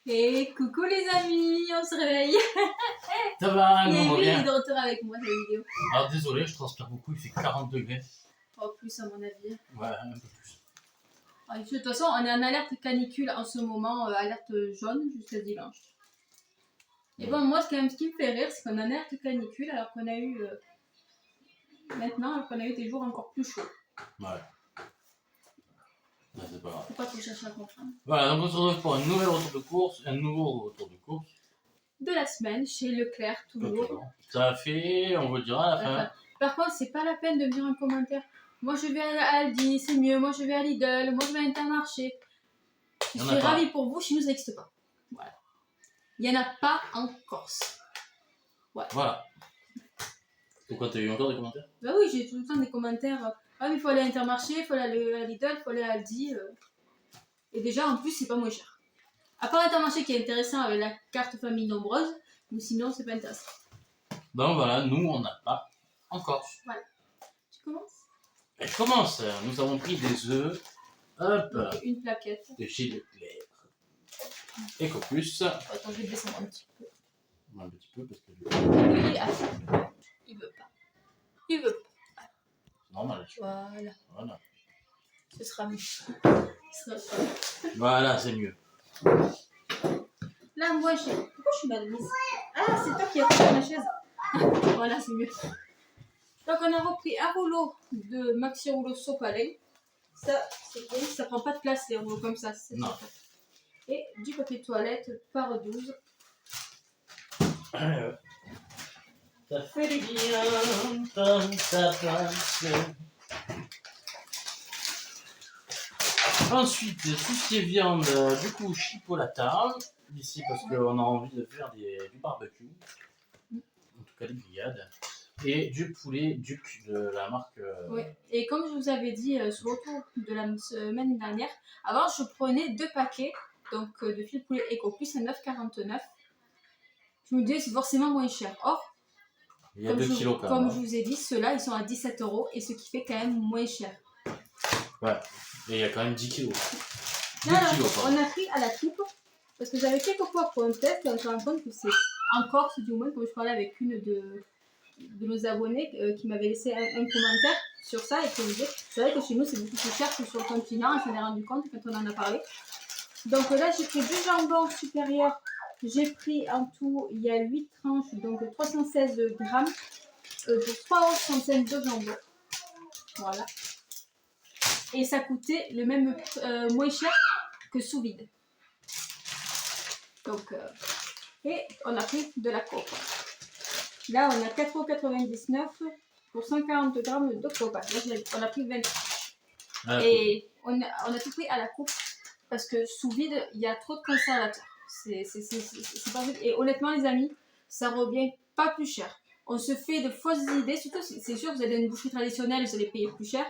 Et coucou les amis, on se réveille. Ça va, Et on lui, il est revient. de retour avec moi dans la vidéo. Alors désolé, je transpire beaucoup, il fait 40 degrés. Oh, plus à mon avis. Ouais, un peu plus. Ah, de toute façon, on est en alerte canicule en ce moment, alerte jaune jusqu'à dimanche. Et bon, moi, ce qui me fait rire, c'est qu'on est en alerte canicule alors qu'on a eu maintenant, alors qu'on a eu des jours encore plus chauds. Ouais. Ouais, c'est pas grave. Faut pas trop chercher à comprendre. Voilà, donc on se retrouve pour un nouveau retour de course. De la semaine, chez Leclerc, toujours. Ok. Ça a fait, on vous le dira à la fin. Par contre, c'est pas la peine de me dire en commentaire. Moi, je vais à Aldi, c'est mieux. Moi, je vais à Lidl. Moi, je vais à Intermarché. Je suis ravie pour vous. Chez nous, ça n'existe pas. Voilà. Il n'y en a pas en Corse. Ouais. Voilà. Pourquoi t'as eu encore des commentaires? Bah oui, j'ai tout le temps des commentaires. Ah, mais il faut aller à Intermarché, il faut aller à Lidl, il faut aller à Aldi. Et déjà, en plus, c'est pas moins cher. À part Intermarché qui est intéressant avec la carte famille nombreuse, mais sinon, c'est pas intéressant. Donc voilà, nous on n'a pas en Corse. Voilà. Tu commences? Et je commence. Nous avons pris des œufs. Hop. Donc, une plaquette. De chez Leclerc. Ecopus. Attends, je vais descendre un petit peu. Un petit peu parce que. Oui, il veut pas. Il veut pas. C'est normal. Voilà. Ce sera mieux. Voilà, c'est mieux. Là, moi, pourquoi je suis mal mise? Ah, c'est toi qui as pris ma chaise. Voilà, c'est mieux. Donc, on a repris un rouleau de maxi rouleau sopalin. Ça, c'est bien, ça prend pas de place, les rouleaux comme ça. Non. Et du papier toilette par 12. Ça fait du bien quand ça passe. Ensuite, tout ce qui est viande, du coup, chipolata. Ici, parce qu'on a envie de faire du barbecue. En tout cas, des grillades. Et du poulet duc de la marque. Oui, et comme je vous avais dit sur le retour de la semaine dernière, avant, je prenais 2 paquets donc, de fil poulet Ecopus à 9,49. Je me disais, c'est forcément moins cher. Or, il y a 2 kilos quand comme même. je vous ai dit, ceux-là, ils sont à 17 € et ce qui fait quand même moins cher. Ouais, et il y a quand même 10 kilos. Non, on a pris à la coupe parce que j'avais quelques fois pour un test et on se rend compte que c'est en Corse, du moins, comme je parlais avec une de nos abonnés qui m'avait laissé un commentaire sur ça et qui me disait c'est vrai que chez nous c'est beaucoup plus cher que sur le continent, et je m'en ai rendu compte quand on en a parlé. Donc là, j'ai pris du jambon supérieur. J'ai pris en tout, il y a 8 tranches, donc 316 grammes de 3,65 € de jambon. Voilà. Et ça coûtait le même moins cher que sous vide. Donc, et on a pris de la coque. Là, on a 4,99 € pour 140 grammes de coque. Là, on a pris 20 tranches. Et on a tout pris à la coupe parce que sous vide, il y a trop de conservateurs. C'est pas vrai. Et honnêtement, les amis, ça revient pas plus cher. On se fait de fausses idées. Surtout, c'est sûr, vous allez dans une boucherie traditionnelle, vous allez payer plus cher.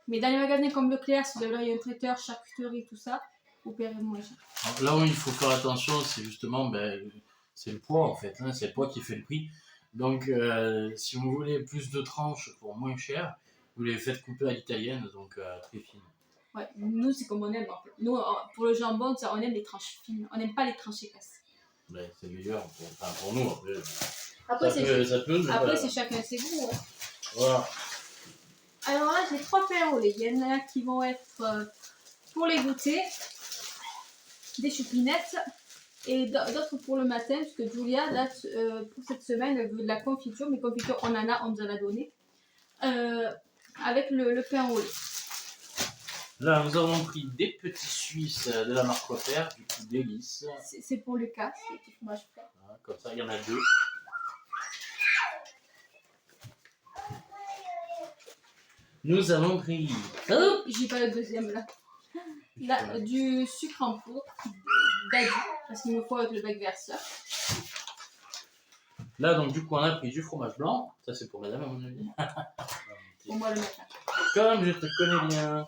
Mais dans les magasins comme Leclerc, si vous avez un traiteur, charcuterie, tout ça, vous paierez moins cher. Alors, là où il faut faire attention, c'est justement, c'est le poids en fait. Hein, c'est le poids qui fait le prix. Donc, si vous voulez plus de tranches pour moins cher, vous les faites couper à l'italienne, donc très fines. Ouais, nous, c'est comme on aime. Nous, pour le jambon, on aime les tranches fines. On n'aime pas les tranches épaisses. Ben, c'est meilleur pour nous. Après, c'est c'est chacun ses goûts. Hein. Voilà. Alors là, j'ai 3 pains au lait. Il y en a qui vont être pour les goûter, des choupinettes, et d'autres pour le matin, parce que Julia, là, pour cette semaine, elle veut de la confiture. Mais confiture, on nous en a donné. Avec le pain au lait. Là, nous avons pris des petits Suisses de la marque Waffer, du coup délice. C'est pour Lucas, c'est du fromage frais. Voilà, comme ça, il y en a 2. Nous avons pris. Oh, j'ai pas le deuxième là. Là, du sucre en poudre, d'Adi, parce qu'il me faut avec le bac verseur. Là, donc, du coup, on a pris du fromage blanc. Ça, c'est pour madame, à mon avis. Pour moi, le matin. Comme je te connais bien,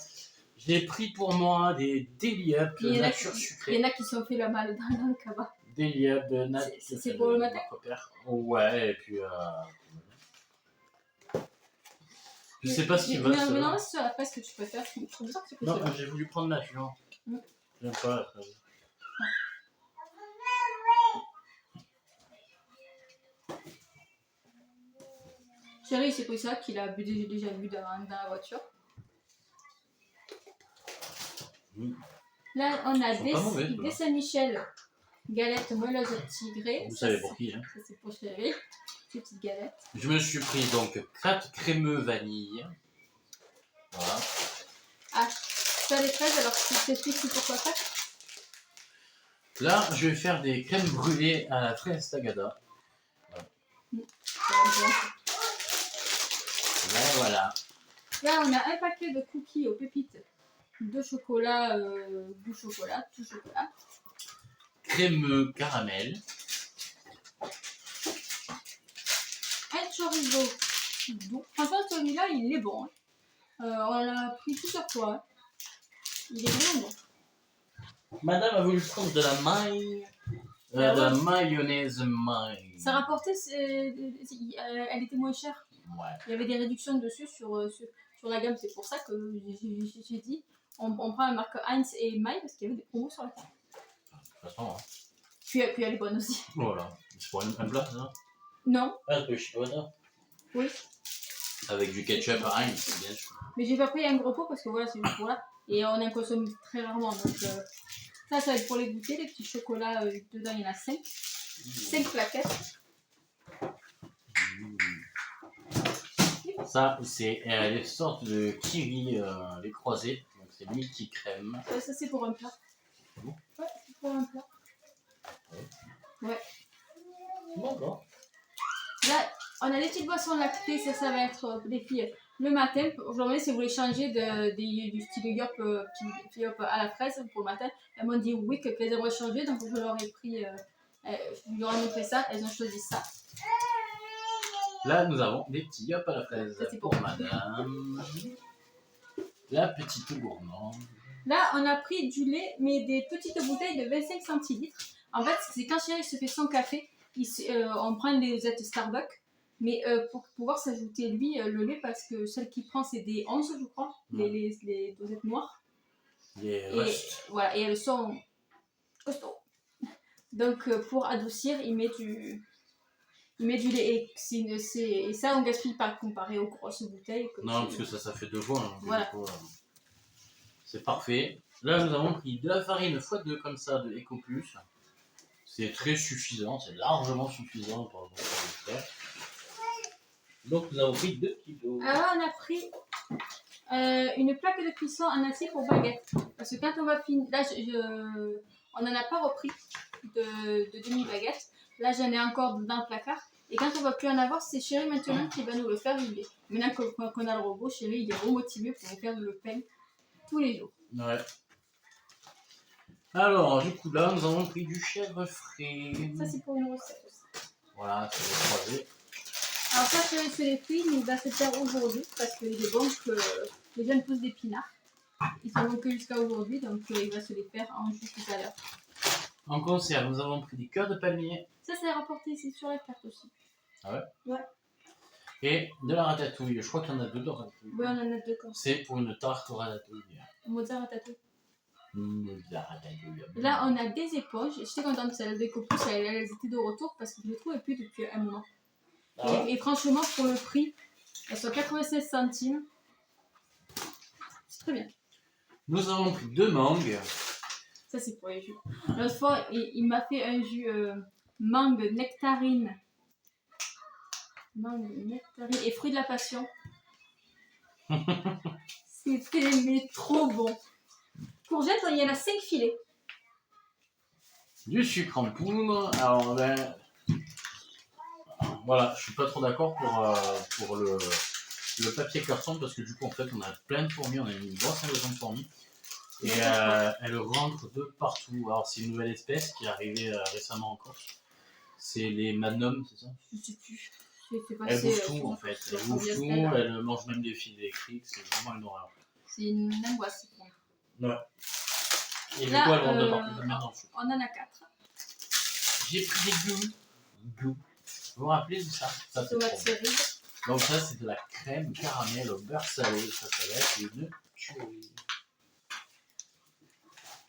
j'ai pris pour moi des Deli Up nature sucrée. Il y en a qui sont fait la malle dans le cabas. Deli Up nature. C'est pour le matin? Ouais, et puis. Je sais pas ce qu'il va se. Mais non, c'est sur la presse que tu peux faire. Je trouve ça que tu peux faire. Non, j'ai voulu prendre nature. J'aime pas la fraise. Chéri, c'est pour ça qu'il a déjà bu dans la voiture. Là, on a des Saint-Michel, galettes moelleuses tigrées. Vous savez pour qui, hein? Ça, c'est pour Chéri. Ces petites galettes. Je me suis pris donc crêpes crémeux vanille. Voilà. Ah, ça les fraises, alors tu t'expliques pourquoi ça? Là, je vais faire des crèmes brûlées à la fraise tagada. Voilà. Là, on a un paquet de cookies aux pépites de chocolat, goût chocolat, tout chocolat. Crémeux caramel. Un chorizo doux. Franchement, celui-là, il est bon. Hein. On l'a pris plusieurs fois. Hein. Il est vraiment bon. Madame a voulu prendre de la maille. De la mayonnaise maille. Ça rapportait, elle était moins chère. Ouais. Il y avait des réductions dessus sur la gamme. C'est pour ça que j'ai dit on prend la marque Heinz et Maille parce qu'il y avait des promos sur la carte. De toute façon. Hein. Puis elle est bonne aussi. Voilà. C'est pour un plat, ça? Non. Ah, c'est chipona. Oui. Avec du ketchup Heinz, bien sûr. Mais j'ai pas pris un gros pot parce que voilà, c'est juste pour là. Et on en consomme très rarement. Donc ça va être pour les goûter. Les petits chocolats, dedans il y en a 5. 5 plaquettes. Ça, c'est des sortes de kiwi, les croisés. Donc c'est multi-crème. Ça, c'est pour un plat. Bon. Ouais, c'est pour un plat. Ouais. D'accord. Là, on a des petites boissons lactées. Ça va être des filles le matin. Aujourd'hui, si vous voulez changer du style yop, petit yop à la fraise pour le matin, elles m'ont dit oui, qu'elles aimeraient changer. Donc je leur ai pris, je leur ai montré ça. Elles ont choisi ça. Là, nous avons des petits yop à la fraise. Ça, c'est pour madame. La petite gourmande. Là, on a pris du lait, mais des petites bouteilles de 25 centilitres. En fait, c'est quand Chéri se fait son café, on prend les dosettes Starbucks. Mais pour pouvoir s'ajouter, lui, le lait, parce que celle qu'il prend, c'est des 11, je crois, les dosettes noires. Voilà, et elles sont costauds. Donc, pour adoucir, il met du lait. Et ça, on gaspille pas comparé aux grosses bouteilles. Non, parce que ça fait 2 fois. Hein, voilà. C'est parfait. Là, nous avons pris de la farine x2 comme ça de Eco Plus. C'est très suffisant, c'est largement suffisant pour le faire. Donc, nous avons pris 2 kilos. Alors, on a pris une plaque de cuisson en acier pour baguette. Parce que quand on va finir. Là, on n'en a pas repris de demi-baguette. Là, j'en ai encore dans le placard. Et quand on va plus en avoir, c'est Chéri maintenant qui va nous le faire. Maintenant qu'on a le robot, Chéri, il est remotivé pour nous faire le pain tous les jours. Ouais. Alors, du coup, là, nous avons pris du chèvre frais. Ça, c'est pour une recette aussi. Voilà, c'est les croisés. Alors, ça, Chéri se les pris, mais il va se faire aujourd'hui parce qu'il est bon que les jeunes poussent d'épinards. Ils sont donc que jusqu'à aujourd'hui, donc il va se les faire en jus tout à l'heure. En conserve, nous avons pris des cœurs de palmier. Ça, c'est rapporté ici sur la carte aussi. Ah ouais? Ouais. Et de la ratatouille. Je crois qu'il y en a 2 de ratatouille. Oui, on en a 2 comme ça. C'est pour une tarte ratatouille. Mozart ratatouille. La ratatouille. Là, on a des éponges. J'étais contente de celle de Copus. Elles étaient de retour parce que je ne les trouvais plus depuis un moment. Ah. Et franchement, pour le prix, elles sont 96 centimes. C'est très bien. Nous avons pris 2 mangues. Ça, c'est pour les jus. L'autre fois, il m'a fait un jus mangue, nectarine. Mangue, nectarine et fruits de la passion. C'était mais trop bon. Courgette, il y en a 5 filets. Du sucre en poudre. Alors, ben. Voilà, je suis pas trop d'accord pour le papier carton parce que du coup, en fait, on a plein de fourmis. On a une grosse invasion de fourmis. Et elle rentre de partout. Alors, c'est une nouvelle espèce qui est arrivée récemment en Corse. C'est les Magnum, c'est ça? Je sais plus. Elle bouffe tout en fait. Elle bouffe tout, elle mange même des fils électriques. C'est vraiment une horreur. C'est une angoisse. Ouais. Et du coup, elle rentre de partout. On en a 4. J'ai pris des goûts. Vous vous rappelez de ça? Ça c'est trop. Donc, ça, c'est de la crème caramel au beurre salé. Ça va être une tuerie.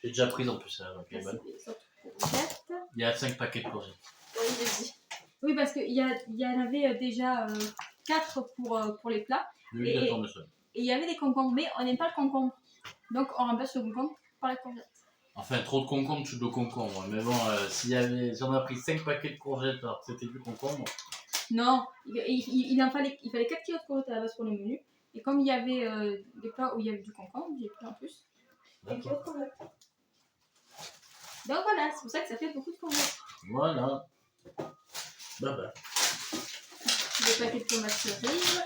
J'ai déjà pris en plus ça, donc elle est bonne. Il y a 5 paquets de courgettes. Oui, vas-y. Oui, parce qu'il y en avait déjà 4 pour les plats. De l'huile de tournesol. Et il y avait des concombres, mais on n'aime pas le concombre. Donc on remplace le concombre par la courgette. Enfin, trop de concombre, tu de concombre. Mais bon, si on a pris 5 paquets de courgettes alors que c'était du concombre. Non, il fallait 4 kilos de courgettes à la base pour le menu. Et comme il y avait des plats où il y avait du concombre, j'ai pris en plus 1 kilo de courgettes. Donc voilà, c'est pour ça que ça fait beaucoup de courgettes. Voilà. Bye. Des paquets de tomates cerises.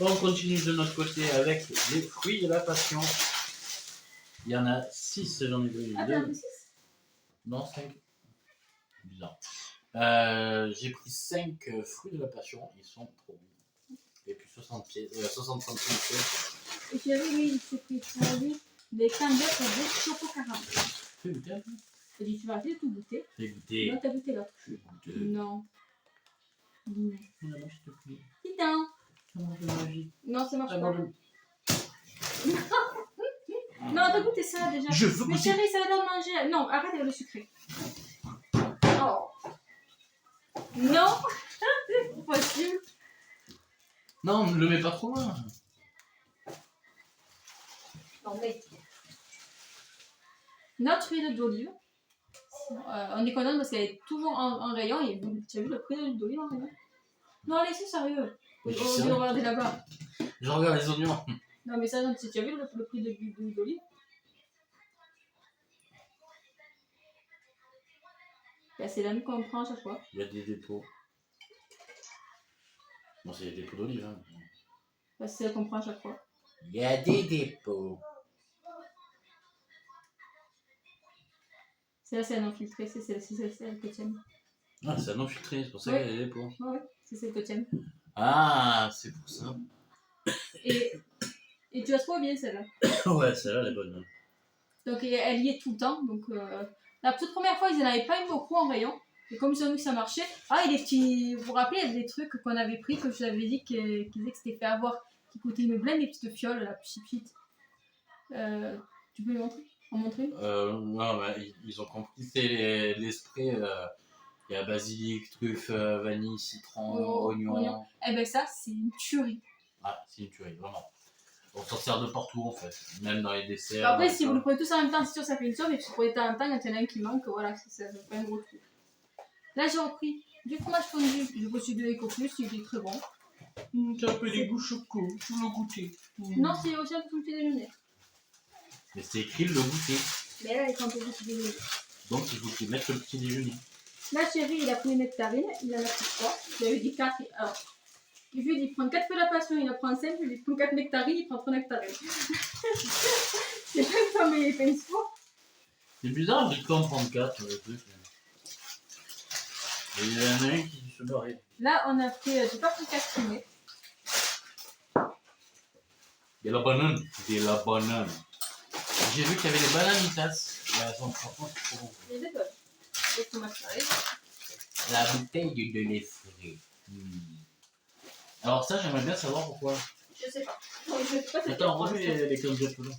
On continue de notre côté avec les fruits de la passion. Il y en a 6, j'en ai pris 2. Ah, t'en as pris 6 ? Non, 5. Bizarre. J'ai pris 5 fruits de la passion, ils sont trop bons. Et puis 60 centimes. Et puis oui, il s'est pris pour lui des candidates de choco caramel. Fais goûter un peu. J'ai dit, tu vas arrêter de tout goûter. Fais goûter. Non, t'as goûté l'autre. Fais goûter. Non. Non. Non, je te prie. Dis donc. Ça marche de magie. Non, ça marche Ça pas. marche de... Non, t'as goûté ça déjà. Je veux Mais goûter. chérie, ça va dans manger. Non, arrête avec le sucré. Oh. Non. C'est pas possible. Non, ne le mets pas trop loin. Non, mais. Notre huile d'olive. On est content parce qu'elle est toujours en rayon. Et tu as vu le prix de l'huile d'olive en rayon? Non, allez, c'est sérieux. Mais On va regarder là-bas. Je regarde les oignons. Non, mais ça, tu as vu le prix de l'huile d'olive? Ben, c'est la même qu'on prend à chaque fois. Il y a des dépôts. Bon, c'est des dépôts d'olive. Hein. Ben, c'est celle qu'on prend à chaque fois. Il y a des dépôts. Celle-là, c'est un non filtré. C'est celle que tu aimes. Ah, c'est non filtré, c'est pour ça Ouais. qu'il y a des dépôts. Ouais, c'est celle que tu aimes. Ah, c'est pour ça. Et tu vas trop bien celle-là. Ouais, celle-là, elle est bonne. Donc elle y est tout le temps. Donc la toute première fois, ils n'en avaient pas eu beaucoup en rayon. Et comme ils ont vu que ça marchait, ah, et les petits. Vous vous rappelez, il y avait des trucs qu'on avait pris, que je vous avais dit qu'ils disaient que c'était fait avoir, qui coûtaient une blinde, les petites fioles, la petite. Tu peux les montrer? En montrer? Non, bah, ils ont compris, c'est les sprays. Il y a basilic, truffe, vanille, citron, oignon. Eh ben ça, c'est une tuerie. Ah, c'est une tuerie, vraiment. On s'en sert de partout en fait, même dans les desserts. Après, si vous le prenez tous en même temps, c'est sûr ça fait une sauce, mais si vous prenez en même temps, quand il y en a un qui manque, voilà, ça fait un gros truc. Là, j'ai repris du fromage fondu, je reçu de l'Ecoplus, il est très bon. C'est un peu des goûts choco, tu veux le goûter. Non, c'est aussi un peu petit déjeuner. Mais c'est écrit le goûter. Mais là, il est un peu petit déjeuner. Donc il faut qu'il mette le petit déjeuner. Là, chérie, il a pris une nectarine, il en a pris 3. Il avait dit 4. Alors, je lui ai dit, prends 4 feux de la passion, il en prend 5. Je lui ai dit, prends 4 nectarines, il prend 3 nectarines. C'est même pas mes pinceaux. C'est bizarre, j'ai qu'en prendre 4. Et il y en a un qui se barrait. Là, on a pris du paprika fumé. De la banane. De la banane. J'ai vu qu'il y avait des bananitas. Elles sont franchement trop bon. Il y a des bonnes. Des tomates cerises. La bouteille de lait frais. Alors ça, j'aimerais bien savoir pourquoi. Je sais pas. Non, je sais pas. Attends, remets les candidates là.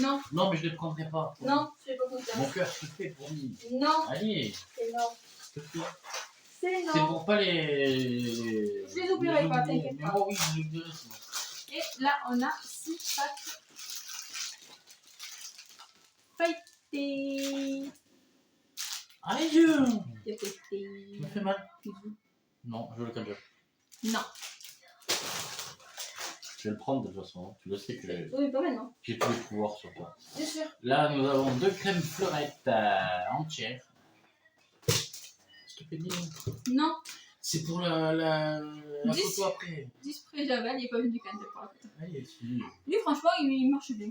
Non. Non, mais je les prendrai pas. Non, je sais pas comment Mon cœur se fait pour lui. Non. Allez, C'est non. s'il te plaît. C'est non. C'est pour pas les... Je les oublierai pas, t'inquiète Mais pas. moi, oui, je les oublierai sinon. Et là, on a 6 pâtes feuilletées. Aïe, C'est feuilleté. ça me fait mal. Non, je veux le candidat. Non. Je vais le prendre de toute façon. Tu le sais que Oui, pas maintenant. j'ai tous les pouvoirs sur toi. Bien sûr. Là, nous avons 2 crèmes fleurettes entières. S'il te plaît, dis-moi. Non. C'est pour la 10. photo après. 10 sprays Javel, il n'est pas venu du candidat pour la photo. Allez, si. Lui, franchement, il marche bien.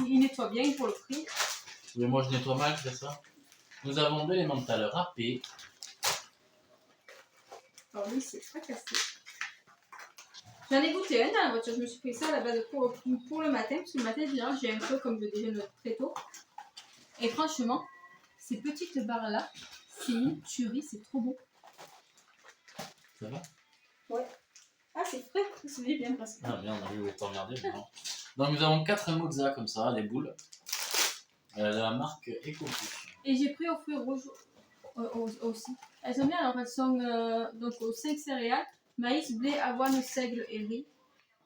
Il nettoie bien pour le prix. Mais moi, je nettoie mal, c'est ça. Nous avons de l'emmental râpé. Alors lui, c'est pas cassé. J'en ai goûté un dans la voiture. Je me suis pris ça à la base pour le matin. Parce que le matin, déjà, j'ai un peu comme je déjeune très tôt. Et franchement, ces petites barres-là, c'est une tuerie. C'est trop bon. Ça va? Ouais. Ah, c'est frais. C'est bien presque. Ah merde, on a vu où t'emmerder. Donc nous avons 4 mozza comme ça, des boules. De la marque Ecoplus. Et j'ai pris aux fruits rouges. aussi. Elles sont bien, alors elles sont donc aux 5 céréales, maïs, blé, avoine, seigle et riz.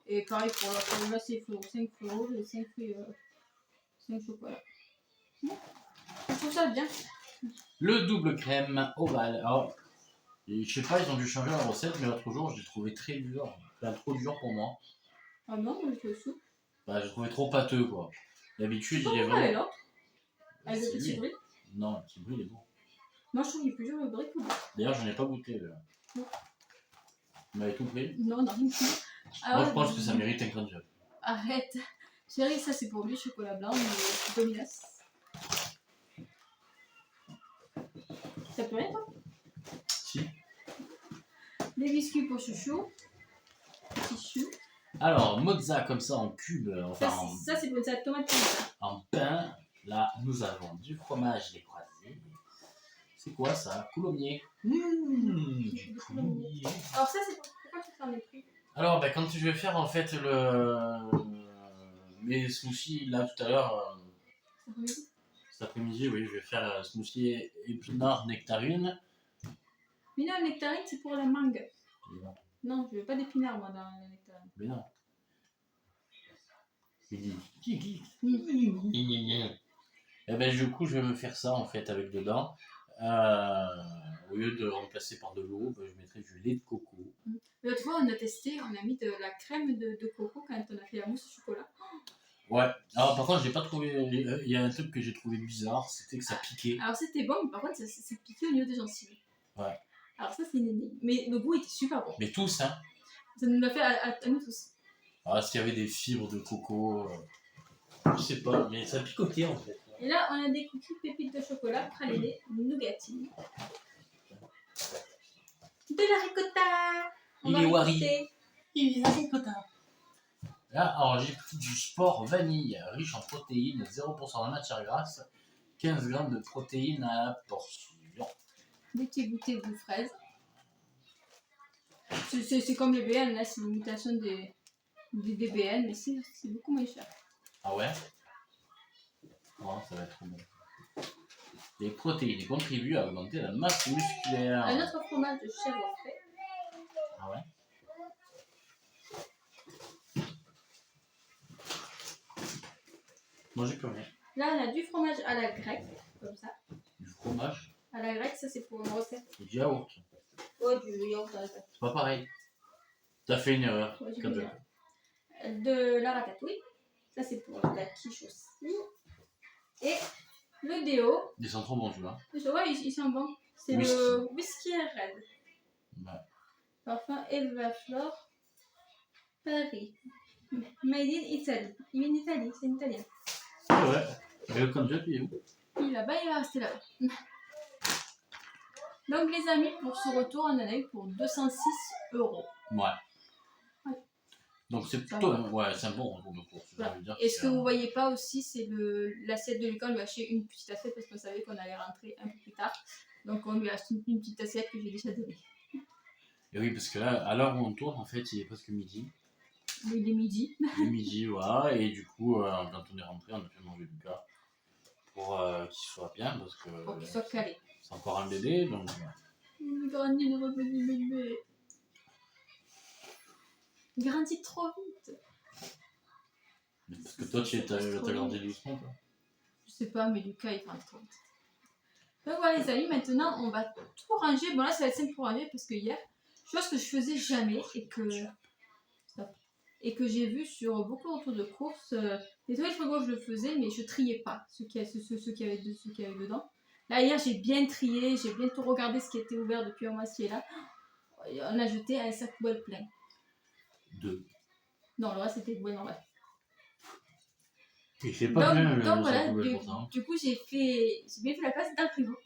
Et pareil pour là c'est 5 fruits et 5 fruits, 5 chocolats. Je trouve ça bien. Le double crème ovale. Alors, je sais pas, ils ont dû changer la recette, mais l'autre jour, je l'ai trouvé très dur. Enfin, trop dur pour moi. Ah non, moi je le soupe. Bah, je l'ai trouvé trop pâteux, quoi. D'habitude, il est Pourquoi elle est vraiment. là avec le C'est petit lui. bruit. Non, le petit bruit, il est bon. Moi je trouve qu'il est plus dur le bruit que le bruit. D'ailleurs, je n'ai pas goûté. Non. Vous m'avez tout pris. Non, non, rien du tout. Moi, je pense que ça mérite un grand job. Arrête. Chérie, ça c'est pour lui, chocolat blanc, mais dominasse. T'as plus rien toi? Si. Des biscuits pour chouchou. Petit chou. Alors, mozza comme ça en cube, enfin Ça c'est pour une salade tomate comme en pain. Là, nous avons du fromage des croisés. C'est quoi ça? Coulommiers. Du coulommier. Alors ça c'est pourquoi tu fais en pris? Alors, ben, quand je vais faire en fait mes smoothies là tout à l'heure, cet après-midi, oui, je vais faire smoothie épinard nectarine. Mais non, la nectarine c'est pour la mangue. Non. Non, je veux pas d'épinards moi dans la nectarine. Mais non. Et ben du coup, je vais me faire ça en fait avec dedans. Au lieu de remplacer par de l'eau, ben, je mettrai du lait de coco. L'autre fois, on a testé, on a mis de la crème de coco quand on a fait la mousse au chocolat. Ouais. Alors par contre, j'ai pas trouvé. Il y a un truc que j'ai trouvé bizarre, c'était que ça piquait. Alors c'était bon, mais par contre, ça piquait au niveau des gencives. Ouais. Alors ça, c'est une énigme. Mais le goût était super bon. Mais tous, hein. Ça nous l'a fait à nous tous. Alors, est-ce qu'il y avait des fibres de coco je sais pas, mais ça picotait en fait. Et là, on a des cookies pépites de chocolat, pralinés, nougatine. De la ricotta. Il est wari. Il est la ricotta. Là, alors j'ai pris du sport vanille, riche en protéines, 0% de matière grasse, 15 grammes de protéines à la portion. Des petits goûters de fraises. C'est comme les BN, là, c'est l'imitation des BN, mais c'est beaucoup moins cher. Ah ouais? Oh, ça va être trop bon. Les protéines contribuent à augmenter la masse musculaire. Un autre fromage de chèvre frais. Ah ouais? Moi j'ai plus rien. Là, on a du fromage à la grecque, comme ça. Du fromage? À la grecque, ça c'est pour une recette. Et du yaourt. Ouais, du yaourt à la grecque. C'est pas pareil. T'as fait une erreur. Ouais, Comme j'ai ça. de la ratatouille. Ça c'est pour la quiche aussi. Et le déo. Ils sont trop bons, tu vois. Ouais, ils sont bons. C'est Whisky. le whisky red. Ouais. Parfum Elvaflor Paris. Made in Italy. Il est en Italie, c'est une italienne. Ah ouais. Et le conduit, il est où? Il là-bas, il va rester là-bas. Donc les amis, pour ce retour, on en a eu pour 206 €. Ouais. Ouais. Donc c'est Ça plutôt va. Ouais, c'est un bon retour de course. Voilà. Ça veut dire Et ce que c'est, vous voyez pas aussi, c'est l'assiette de Lucas. On lui a acheté une petite assiette parce qu'on savait qu'on allait rentrer un peu plus tard. Donc on lui a acheté une petite assiette que j'ai déjà donnée. Et oui, parce que là, à l'heure où on tourne, en fait, il est presque midi. Il est midi. Il est midi, voilà. Et du coup, quand on est rentré, on a fait manger Lucas pour qu'il soit bien, parce que Pour qu'il soit calé. c'est encore un bébé, donc. Il grandit le petit bébé. Il grandit trop vite. Parce que toi, t'as grandi doucement, toi. Je sais pas, mais Lucas, il grandit trop vite. Donc voilà les amis, maintenant on va tout ranger. Bon là ça va être simple pour ranger parce que hier, chose que je faisais jamais et que j'ai vu sur beaucoup d'autres de courses, les toilettes frigo je le faisais mais je triais pas ce qu'il y avait dedans. Là hier j'ai bien trié, j'ai bien tout regardé ce qui était ouvert depuis un mois ci et là. On a jeté un sac poubelle plein. 2. Non, le reste c'était ouais, normal. Et c'est pas bien le donc voilà, pour ça. Hein. Du coup j'ai bien fait la place dans le frigo.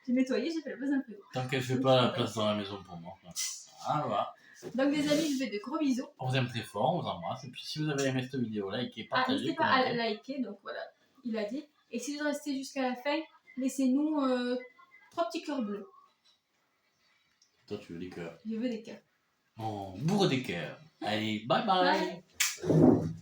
J'ai nettoyé, j'ai fait la place dans le frigo. Tant qu'elle fait pas la place dans la maison pour moi. Ah voilà. Donc les amis, je vous fais de gros bisous. On vous aime très fort, on vous embrasse. Et puis si vous avez aimé cette vidéo, likez, partagez. N'hésitez pas à liker, donc voilà, il a dit. Et si vous restez jusqu'à la fin, laissez-nous 3 petits cœurs bleus. Toi tu veux des cœurs. Je veux des cœurs. On bourre des cœurs. Allez, bye bye. Bye.